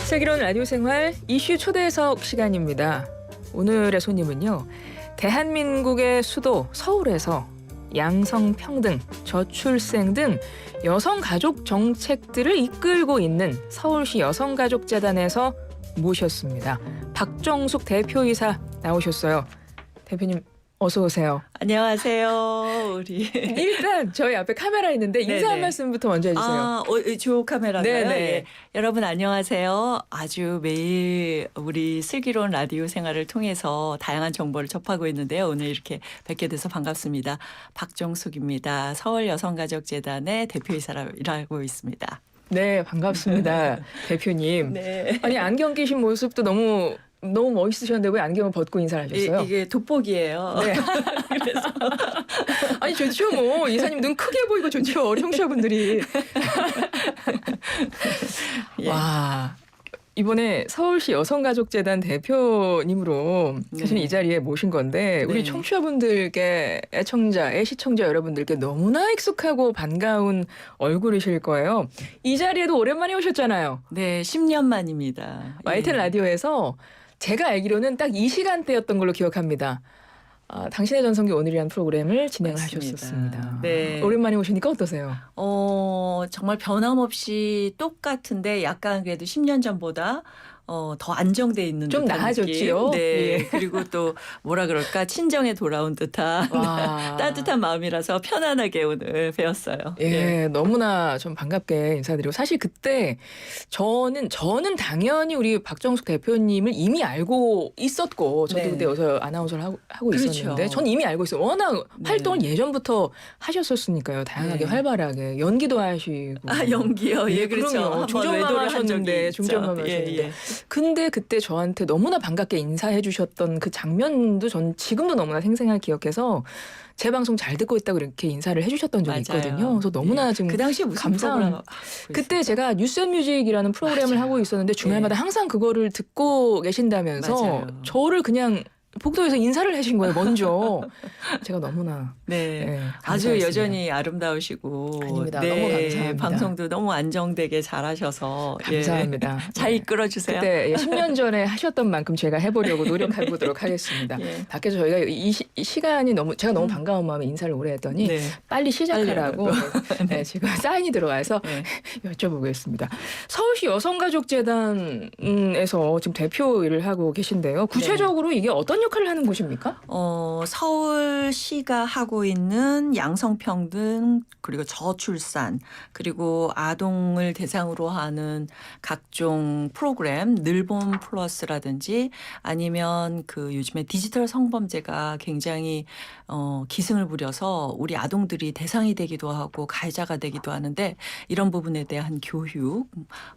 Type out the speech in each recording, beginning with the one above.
슬기로운 라디오 생활 이슈 초대석 시간입니다. 오늘의 손님은요. 대한민국의 수도 서울에서 양성평등, 저출생 등 여성가족 정책들을 이끌고 있는 서울시 여성가족재단에서 모셨습니다. 박정숙 대표이사 나오셨어요. 대표님 어서 오세요. 안녕하세요. 우리 일단 저희 앞에 카메라 있는데 인사 한 말씀부터 먼저 해주세요. 조 카메라인가요? 네네. 예. 여러분 안녕하세요. 아주 매일 우리 슬기로운 라디오 생활을 통해서 다양한 정보를 접하고 있는데요. 오늘 이렇게 뵙게 돼서 반갑습니다. 박정숙입니다. 서울 여성가족재단의 대표이사로 일하고 있습니다. 네, 반갑습니다. 대표님. 네. 아니 안경 끼신 모습도 너무 멋있으셨는데 왜 안경을 벗고 인사를 하셨어요? 이게 돋보기예요. 네. 그래서 아니 좋죠 뭐 이사님 눈 크게 보이고 좋죠 청취자분들이. 예. 와 이번에 서울시 여성가족재단 대표님으로 사실 네. 이 자리에 모신 건데 우리 네. 청취자분들께 애시청자 여러분들께 너무나 익숙하고 반가운 얼굴이실 거예요. 이 자리에도 오랜만에 오셨잖아요. 네, 10년 만입니다. YTN 예. 라디오에서 제가 알기로는 딱 이 시간대였던 걸로 기억합니다. 당신의 전성기 오늘이라는 프로그램을 진행을 맞습니다. 하셨었습니다. 네. 오랜만에 오시니까 어떠세요? 정말 변함없이 똑같은데 약간 그래도 10년 전보다 더 안정돼 있는 좀 듯한 나아졌지요? 느낌. 네. 예. 그리고 또 뭐라 그럴까 친정에 돌아온 듯한 와. 따뜻한 마음이라서 편안하게 오늘 배웠어요. 예, 너무나 좀 반갑게 인사드리고 사실 그때 저는 당연히 우리 박정숙 대표님을 이미 알고 있었고 저도 네. 그때 여기서 아나운서를 하고 그렇죠. 있었는데 전 이미 알고 있어요. 워낙 네. 활동을 예전부터 하셨었으니까요. 다양하게 네. 활발하게 연기도 하시고. 연기요. 예, 그렇죠. 그럼요. 한번 중전만 외도를 한 적이 하셨는데 있죠. 중전만 예, 하셨는데. 예. 근데 그때 저한테 너무나 반갑게 인사해 주셨던 그 장면도 전 지금도 너무나 생생하게 기억해서 제 방송 잘 듣고 있다고 이렇게 인사를 해 주셨던 적이 맞아요. 있거든요. 그래서 너무나 예. 지금 그 당시에 무슨 감사한 프로그램 하고 그때 있었죠? 제가 뉴스앤뮤직이라는 프로그램을 맞아요. 하고 있었는데 주말마다 항상 그거를 듣고 계신다면서 맞아요. 저를 그냥 복도에서 인사를 하신 거예요. 먼저. 제가 너무나 네. 아주 감사했습니다. 여전히 아름다우시고 아닙니다. 너무 감사합니다. 방송도 너무 안정되게 잘하셔서 감사합니다. 잘 이끌어 주세요. 그때 10년 전에 하셨던 만큼 제가 해보려고 노력해 보도록 하겠습니다. 예. 밖에서 저희가 이 시간이 제가 너무 반가운 마음에 인사를 오래 했더니 네. 빨리 시작하라고 네, 지금 사인이 들어와서 네. 여쭤보겠습니다. 서울시 여성가족재단에서 지금 대표 일을 하고 계신데요. 구체적으로 이게 어떤 역할을 하는 곳입니까? 서울시가 하고 있는 양성평등 그리고 저출산 그리고 아동을 대상으로 하는 각종 프로그램 늘봄 플러스라든지 아니면 그 요즘에 디지털 성범죄가 굉장히 기승을 부려서 우리 아동들이 대상이 되기도 하고 가해자가 되기도 하는데 이런 부분에 대한 교육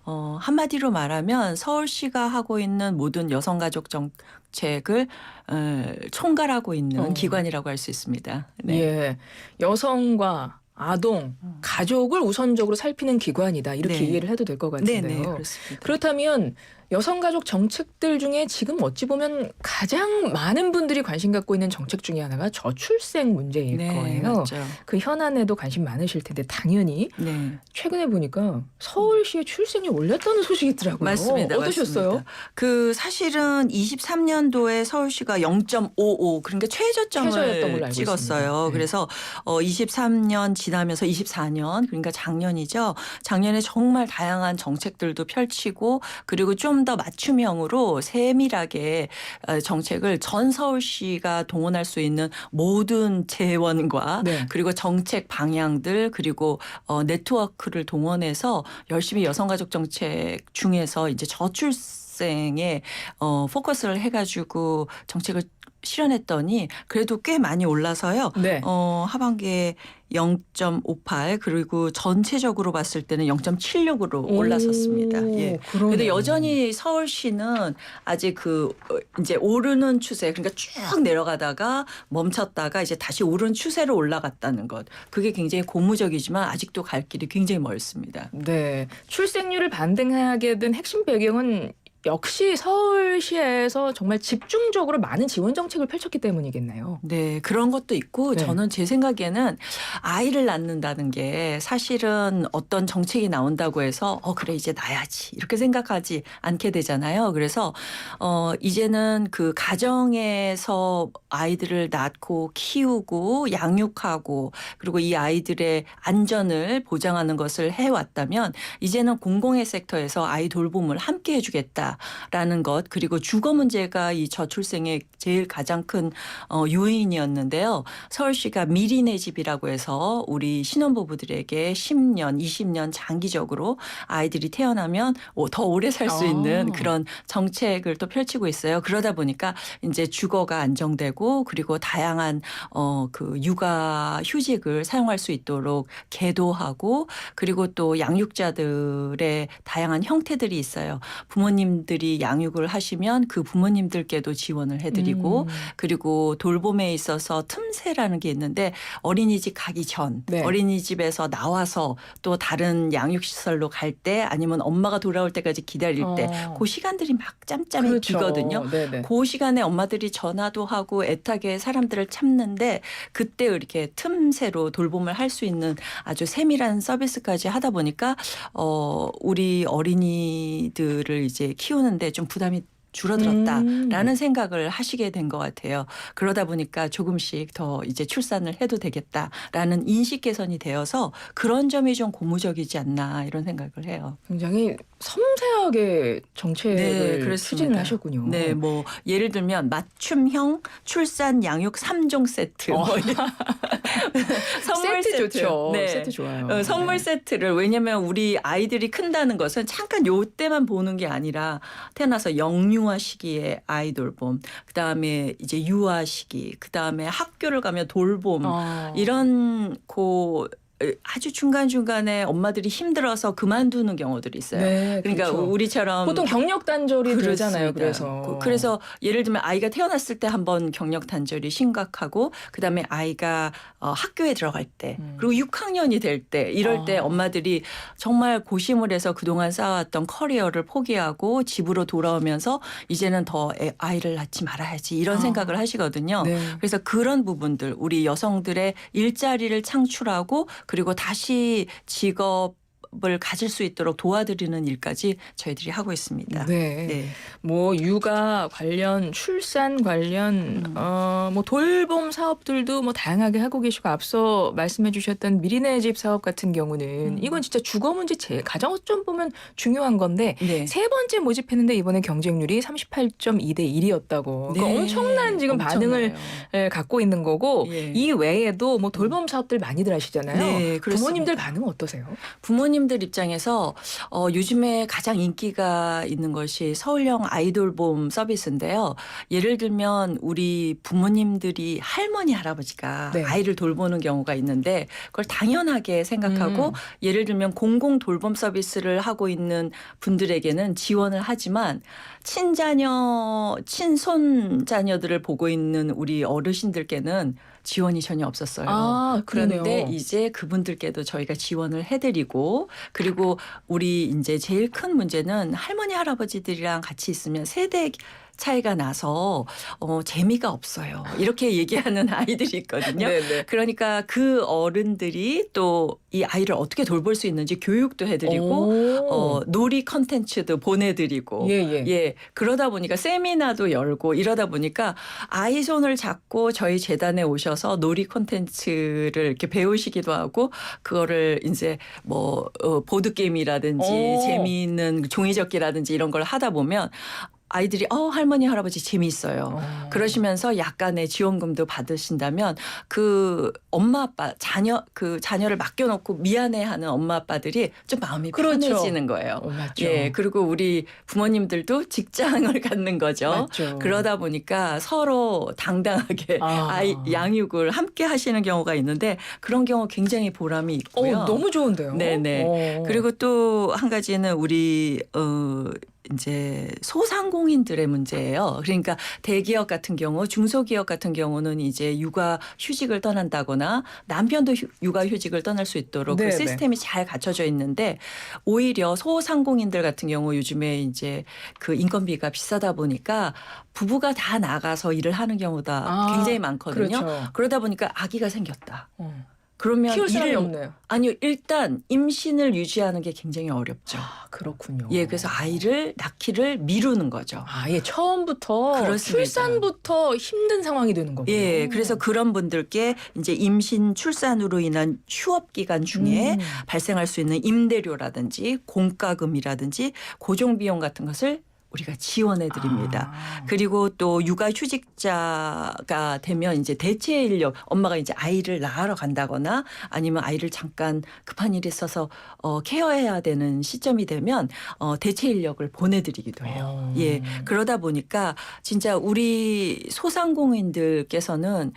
한마디로 말하면 서울시가 하고 있는 모든 여성가족 정책을 총괄하고 있는 기관이라고 할 수 있습니다. 네. 예, 여성과 아동, 가족을 우선적으로 살피는 기관이다. 이렇게 네. 이해를 해도 될 것 네, 같은데요. 네, 그렇습니다. 그렇다면 여성가족 정책들 중에 지금 어찌 보면 가장 많은 분들이 관심 갖고 있는 정책 중에 하나가 저출생 문제일 네, 거예요. 맞죠. 그 현안에도 관심 많으실 텐데 당연히 네. 최근에 보니까 서울시의 출생률 올렸다는 소식이 있더라고요. 맞습니다. 어떠셨어요? 맞습니다. 그 사실은 23년도에 서울시가 0.55 그러니까 최저였던 걸로 최저점을 알고 찍었어요. 있습니다. 네. 그래서 23년 지나면서 24년 그러니까 작년이죠. 작년에 정말 다양한 정책들도 펼치고 그리고 좀 더 맞춤형으로 세밀하게 정책을 전 서울시가 동원할 수 있는 모든 재원과 네. 그리고 정책 방향들 그리고 네트워크를 동원해서 열심히 여성가족 정책 중에서 이제 저출생에 포커스를 해가지고 정책을 실현했더니 그래도 꽤 많이 올라서요. 네. 하반기에 0.58 그리고 전체적으로 봤을 때는 0.76으로 올랐었습니다. 예. 그런데 여전히 서울시는 아직 이제 오르는 추세 그러니까 쭉 내려가다가 멈췄다가 이제 다시 오른 추세로 올라갔다는 것. 그게 굉장히 고무적이지만 아직도 갈 길이 굉장히 멀습니다. 네. 출생률을 반등하게 된 핵심 배경은 역시 서울시에서 정말 집중적으로 많은 지원 정책을 펼쳤기 때문이겠나요? 네, 그런 것도 있고 네. 저는 제 생각에는 아이를 낳는다는 게 사실은 어떤 정책이 나온다고 해서 그래 이제 낳아야지 이렇게 생각하지 않게 되잖아요. 그래서 이제는 그 가정에서 아이들을 낳고 키우고 양육하고 그리고 이 아이들의 안전을 보장하는 것을 해왔다면 이제는 공공의 섹터에서 아이 돌봄을 함께 해주겠다라는 것 그리고 주거 문제가 이 저출생의 제일 가장 큰 요인이었는데요. 서울시가 미리 내 집이라고 해서 우리 신혼부부들에게 10년, 20년 장기적으로 아이들이 태어나면 더 오래 살 수 있는 그런 정책을 또 펼치고 있어요. 그러다 보니까 이제 주거가 안정되고 그리고 다양한 그 육아 휴직을 사용할 수 있도록 계도하고 그리고 또 양육자들의 다양한 형태들이 있어요. 부모님들이 양육을 하시면 그 부모님들께도 지원을 해드리고 그리고 돌봄에 있어서 틈새라는 게 있는데 어린이집 가기 전 네. 어린이집에서 나와서 또 다른 양육시설로 갈 때 아니면 엄마가 돌아올 때까지 기다릴 때 그 시간들이 막 짬짬이 그렇죠. 기거든요. 네네. 그 시간에 엄마들이 전화도 하고 애타게 사람들을 참는데 그때 이렇게 틈새로 돌봄을 할 수 있는 아주 세밀한 서비스까지 하다 보니까 우리 어린이들을 이제 키우는데 좀 부담이 줄어들었다라는 생각을 하시게 된 것 같아요. 그러다 보니까 조금씩 더 이제 출산을 해도 되겠다라는 인식 개선이 되어서 그런 점이 좀 고무적이지 않나 이런 생각을 해요. 굉장히 섬세하게 정책을 추진을 하셨군요. 네, 뭐 예를 들면 맞춤형 출산 양육 3종 세트. 선물 세트 좋죠. 네. 세트 좋아요. 선물 네. 세트를 왜냐하면 우리 아이들이 큰다는 것은 잠깐 요 때만 보는 게 아니라 태어나서 영유아 시기에 아이 돌봄, 그다음에 이제 유아 시기, 그다음에 학교를 가면 돌봄 이런 아주 중간중간에 엄마들이 힘들어서 그만두는 경우들이 있어요. 네, 그러니까 그렇죠. 우리처럼 보통 경력 단절이 되잖아요. 그렇습니다. 그래서 그래서 예를 들면 아이가 태어났을 때 한번 경력 단절이 심각하고 그다음에 아이가 학교에 들어갈 때 그리고 6학년이 될 때 이럴 때 엄마들이 정말 고심을 해서 그동안 쌓아왔던 커리어를 포기하고 집으로 돌아오면서 이제는 더 아이를 낳지 말아야지 이런 생각을 하시거든요. 네. 그래서 그런 부분들 우리 여성들의 일자리를 창출하고 그리고 다시 직업을 가질 수 있도록 도와드리는 일까지 저희들이 하고 있습니다. 네. 네. 뭐 육아 관련, 출산 관련, 뭐 돌봄 사업들도 뭐 다양하게 하고 계시고 앞서 말씀해주셨던 미리네 집 사업 같은 경우는 이건 진짜 주거 문제 가장 어쩜 보면 중요한 건데 네. 세 번째 모집했는데 이번에 경쟁률이 38.2대 1이었다고. 그러니까 네. 엄청난 지금 반응을 갖고 있는 거고 예. 이 외에도 뭐 돌봄 사업들 많이들 하시잖아요. 네, 그렇습니다. 부모님들 반응 어떠세요? 부모님들 입장에서 요즘에 가장 인기가 있는 것이 서울형 아이돌봄 서비스인데요. 예를 들면 우리 부모님들이 할머니 할아버지가 네. 아이를 돌보는 경우가 있는데 그걸 당연하게 생각하고 예를 들면 공공 돌봄 서비스를 하고 있는 분들에게는 지원을 하지만 친자녀, 친손 자녀들을 보고 있는 우리 어르신들께는 지원이 전혀 없었어요. 아, 그러네요. 그런데 이제 그분들께도 저희가 지원을 해드리고 그리고 우리 이제 제일 큰 문제는 할머니 할아버지들이랑 같이 있으면 세대 차이가 나서 재미가 없어요. 이렇게 얘기하는 아이들이 있거든요. 네네. 그러니까 그 어른들이 또 이 아이를 어떻게 돌볼 수 있는지 교육도 해드리고 놀이 컨텐츠도 보내드리고 예. 그러다 보니까 세미나도 열고 이러다 보니까 아이 손을 잡고 저희 재단에 오셔서 놀이 콘텐츠를 이렇게 배우시기도 하고 그거를 이제 뭐 보드 게임이라든지 재미있는 종이접기라든지 이런 걸 하다 보면 아이들이 할머니 할아버지 재미있어요. 그러시면서 약간의 지원금도 받으신다면 그 엄마 아빠 자녀를 맡겨놓고 미안해하는 엄마 아빠들이 좀 마음이 편해지는 거예요. 맞죠. 예, 그리고 우리 부모님들도 직장을 갖는 거죠. 맞죠. 그러다 보니까 서로 당당하게 아이 양육을 함께 하시는 경우가 있는데 그런 경우 굉장히 보람이 있고요. 너무 좋은데요. 네네. 그리고 또 한 가지는 우리 이제 소상공인들의 문제예요. 그러니까 대기업 같은 경우, 중소기업 같은 경우는 이제 육아 휴직을 떠난다거나 남편도 육아 휴직을 떠날 수 있도록 그 네네. 시스템이 잘 갖춰져 있는데 오히려 소상공인들 같은 경우 요즘에 이제 그 인건비가 비싸다 보니까 부부가 다 나가서 일을 하는 경우가 아, 굉장히 많거든요. 그렇죠. 그러다 보니까 아기가 생겼다. 어. 그러면 키울 사람이 일을 없네요. 아니요, 일단 임신을 유지하는 게 굉장히 어렵죠. 아, 그렇군요. 예, 그래서 아이를 낳기를 미루는 거죠. 아예 처음부터 그렇습니다. 출산부터 힘든 상황이 되는 거군요. 예, 그래서 그런 분들께 이제 임신 출산으로 인한 휴업 기간 중에 발생할 수 있는 임대료라든지 공과금이라든지 고정 비용 같은 것을 우리가 지원해 드립니다. 아. 그리고 또 육아 휴직자가 되면 이제 대체 인력, 엄마가 이제 아이를 낳으러 간다거나 아니면 아이를 잠깐 급한 일이 있어서 케어해야 되는 시점이 되면 대체 인력을 보내드리기도 해요. 예, 그러다 보니까 진짜 우리 소상공인들께서는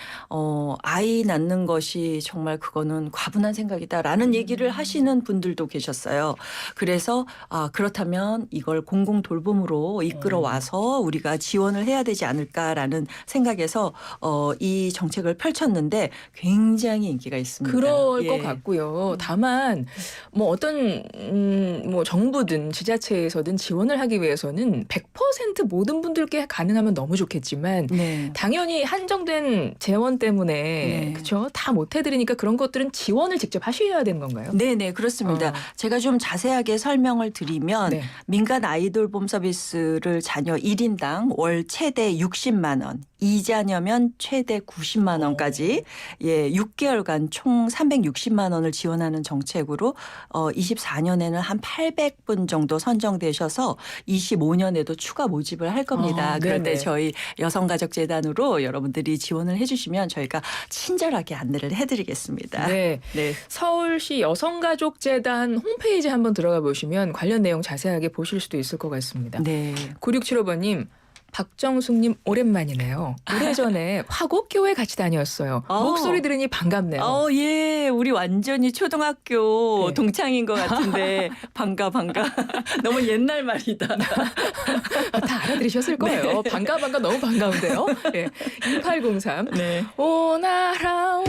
아이 낳는 것이 정말 그거는 과분한 생각이다라는 얘기를 하시는 분들도 계셨어요. 그래서 그렇다면 이걸 공공 돌봄으로 이끌어 와서 우리가 지원을 해야 되지 않을까라는 생각에서 이 정책을 펼쳤는데 굉장히 인기가 있습니다. 그럴 예. 것 같고요. 다만 뭐 어떤 뭐 정부든 지자체에서든 지원을 하기 위해서는 100% 모든 분들께 가능하면 너무 좋겠지만 네. 당연히 한정된 재원 때문에 네. 그렇죠. 다 못 해드리니까 그런 것들은 지원을 직접 하셔야 되는 건가요? 네네 그렇습니다. 제가 좀 자세하게 설명을 드리면 네. 민간 아이돌봄 서비스를 자녀 1인당 월 최대 60만 원, 2자녀면 최대 90만 원까지 6개월간 총 360만 원을 지원하는 정책으로 24년에는 한 800분 정도 선정되셔서 25년에도 추가 모집을 할 겁니다. 그럴 네네. 때 저희 여성가족재단으로 여러분들이 지원을 해주시면 저희가 친절하게 안내를 해드리겠습니다. 네. 네. 서울시 여성가족재단 홈페이지 한번 들어가 보시면 관련 내용 자세하게 보실 수도 있을 것 같습니다. 네. 9675번님. 박정숙님 오랜만이네요. 오래전에 화곡교회 같이 다녔어요. 목소리 들으니 반갑네요. 예. 우리 완전히 초등학교 네. 동창인 것 같은데 반가. 너무 옛날 말이다. 다 알아들으셨을 거예요. 반가 너무 반가운데요. 네. 2803. 네. 오나라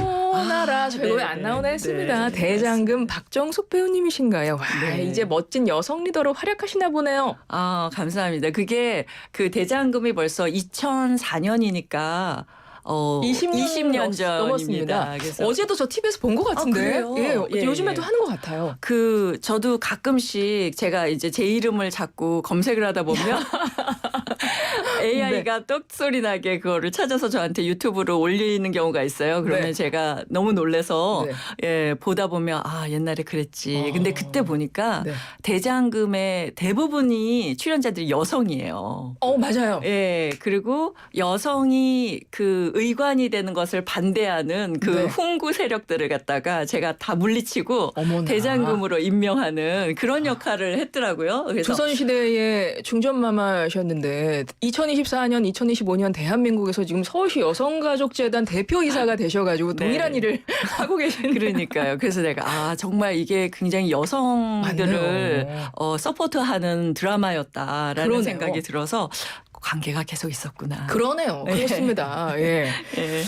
저희 노래 네, 안 나오나 했습니다. 네, 대장금 박정숙 배우님이신가요? 와, 네. 이제 멋진 여성 리더로 활약하시나 보네요. 감사합니다. 그게 그 대장금이 벌써 2004년이니까 20년 전입니다. 넘었습니다. 그래서 어제도 저 TV에서 본 것 같은데. 그래요? 예, 예, 요즘에도 예. 하는 것 같아요. 저도 가끔씩 제가 이제 제 이름을 자꾸 검색을 하다 보면 AI가 떡소리 나게 그거를 찾아서 저한테 유튜브로 올리는 경우가 있어요. 그러면 네. 제가 너무 놀래서 네. 보다 보면 옛날에 그랬지. 근데 그때 보니까 네. 대장금의 대부분이 출연자들이 여성이에요. 맞아요. 예, 그리고 여성이 그 의관이 되는 것을 반대하는 그 네. 훈구 세력들을 갖다가 제가 다 물리치고 어머나. 대장금으로 임명하는 그런 역할을 했더라고요. 그래서 조선시대의 중전마마셨는데 2024년, 2025년 대한민국에서 지금 서울시 여성가족재단 대표이사가 되셔가지고 네. 동일한 일을 하고 계시는 그러니까요. 그래서 내가 정말 이게 굉장히 여성들을 맞네요. 서포트하는 드라마였다라는 그러네요. 생각이 들어서 관계가 계속 있었구나. 그러네요. 그렇습니다. 예. 예.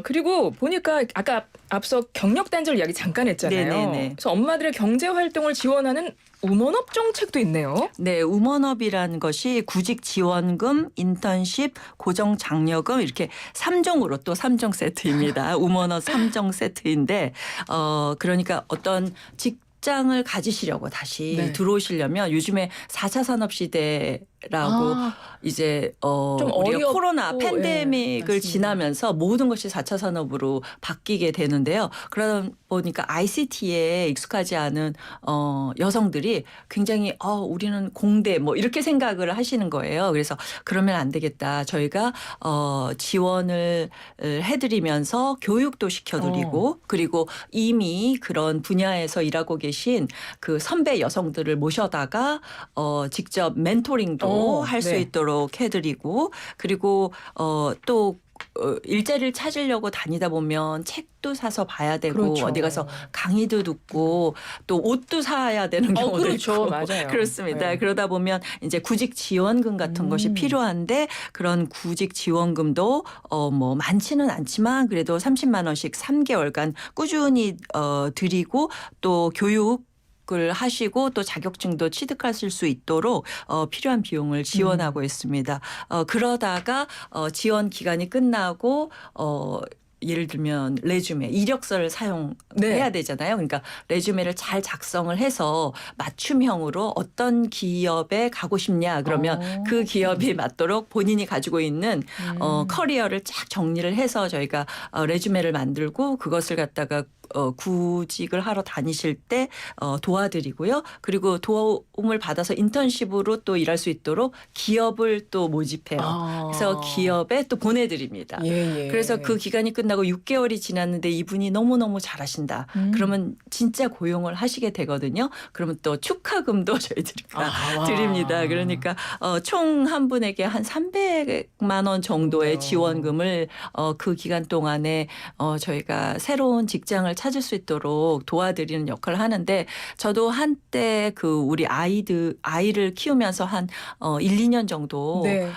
그리고 보니까 아까 앞서 경력 단절 이야기 잠깐 했잖아요. 네네네. 그래서 엄마들의 경제 활동을 지원하는 우먼업 정책도 있네요. 네, 우먼업이라는 것이 구직 지원금, 인턴십, 고정 장려금 이렇게 3종으로 또 3종 세트입니다. 우먼업 3종 세트인데 그러니까 어떤 직장을 가지시려고 다시 네. 들어오시려면 요즘에 4차 산업 시대라고 이제 좀 우리가 어렵고, 코로나 팬데믹을 맞습니다. 지나면서 모든 것이 4차 산업으로 바뀌게 되는데요. 그러다 보니까 ICT에 익숙하지 않은 여성들이 굉장히 우리는 공대 뭐 이렇게 생각을 하시는 거예요. 그래서 그러면 안 되겠다. 저희가 지원을 해드리면서 교육도 시켜드리고 그리고 이미 그런 분야에서 일하고 계신 그 선배 여성들을 모셔다가 직접 멘토링도 할 수 네. 있도록 해드리고 그리고 또 일자리를 찾으려고 다니다 보면 책도 사서 봐야 되고 그렇죠. 어디 가서 강의도 듣고 또 옷도 사야 되는 경우도 그렇죠. 있고 맞아요. 그렇습니다. 네. 그러다 보면 이제 구직 지원금 같은 것이 필요한데 그런 구직 지원금도 뭐 많지는 않지만 그래도 30만 원씩 3개월간 꾸준히 드리고 또 교육을 하시고 또 자격증도 취득하실 수 있도록 필요한 비용을 지원하고 있습니다. 그러다가 지원 기간이 끝나고 예를 들면 레주메, 이력서를 사용해야 네. 되잖아요. 그러니까 레주메를 잘 작성을 해서 맞춤형으로 어떤 기업에 가고 싶냐 그러면 그 기업이 맞도록 본인이 가지고 있는 커리어를 쫙 정리를 해서 저희가 레주메를 만들고 그것을 갖다가 구직을 하러 다니실 때 도와드리고요. 그리고 도움을 받아서 인턴십으로 또 일할 수 있도록 기업을 또 모집해요. 그래서 기업에 또 보내드립니다. 예, 예. 그래서 그 기간이 끝나고 6개월이 지났는데 이분이 너무너무 잘하신다. 그러면 진짜 고용을 하시게 되거든요. 그러면 또 축하금도 저희들이 드립니다. 그러니까 총 한 분에게 한 300만 원 정도의 지원금을 그 기간 동안에 저희가 새로운 직장을 찾을 수 있도록 도와드리는 역할을 하는데 저도 한때 그 우리 아이를 키우면서 한 1, 2년 정도 네.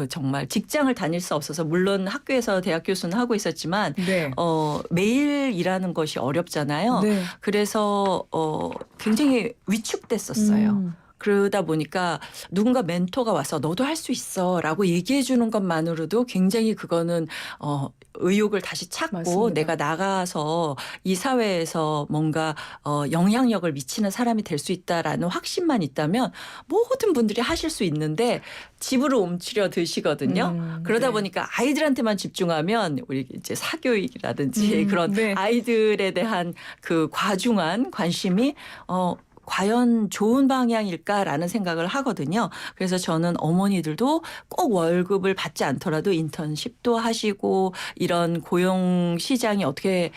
정말 직장을 다닐 수 없어서 물론 학교에서 대학 교수는 하고 있었지만 네. 매일 일하는 것이 어렵잖아요. 네. 그래서 굉장히 위축됐었어요. 그러다 보니까 누군가 멘토가 와서 너도 할 수 있어라고 얘기해 주는 것만으로도 굉장히 그거는 의욕을 다시 찾고 맞습니다. 내가 나가서 이 사회에서 뭔가 영향력을 미치는 사람이 될 수 있다라는 확신만 있다면 모든 분들이 하실 수 있는데 집으로 옮치려 드시거든요. 그러다 네. 보니까 아이들한테만 집중하면 우리 이제 사교육이라든지 그런 네. 아이들에 대한 그 과중한 관심이 과연 좋은 방향일까라는 생각을 하거든요. 그래서 저는 어머니들도 꼭 월급을 받지 않더라도 인턴십도 하시고 이런 고용 시장이 어떻게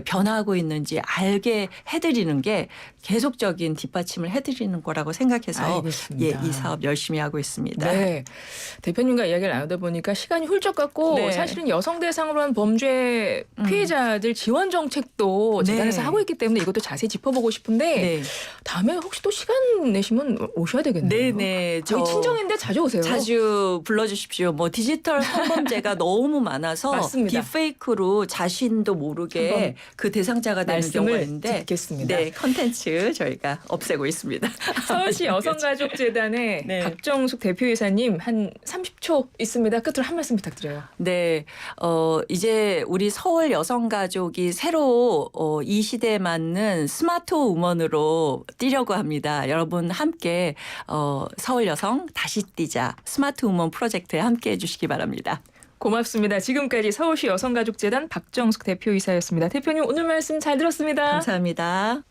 변화하고 있는지 알게 해드리는 게 계속적인 뒷받침을 해드리는 거라고 생각해서 알겠습니다. 이 사업 열심히 하고 있습니다. 네. 대표님과 이야기를 나누다 보니까 시간이 훌쩍 갔고 네. 사실은 여성 대상으로 한 범죄 피해자들 지원 정책도 네. 재단에서 하고 있기 때문에 이것도 자세히 짚어보고 싶은데 네. 다음에 혹시 또 시간 내시면 오셔야 되겠네요. 네네. 저희 친정인데 자주 오세요. 자주 불러주십시오. 뭐 디지털 성범죄가 너무 많아서 맞습니다. 딥페이크로 자신도 모르게 한번 그 대상자가 되는 경우가 말씀을 있는데 듣겠습니다. 네, 컨텐츠 저희가 없애고 있습니다. 서울시 여성가족재단의 네. 박정숙 대표이사님 한 30초 있습니다. 끝으로 한 말씀 부탁드려요. 네, 이제 우리 서울 여성 가족이 새로 이 시대에 맞는 스마트 우먼으로 뛰려고 합니다. 여러분 함께 서울 여성 다시 뛰자 스마트 우먼 프로젝트에 함께 해주시기 바랍니다. 고맙습니다. 지금까지 서울시 여성가족재단 박정숙 대표이사였습니다. 대표님 오늘 말씀 잘 들었습니다. 감사합니다.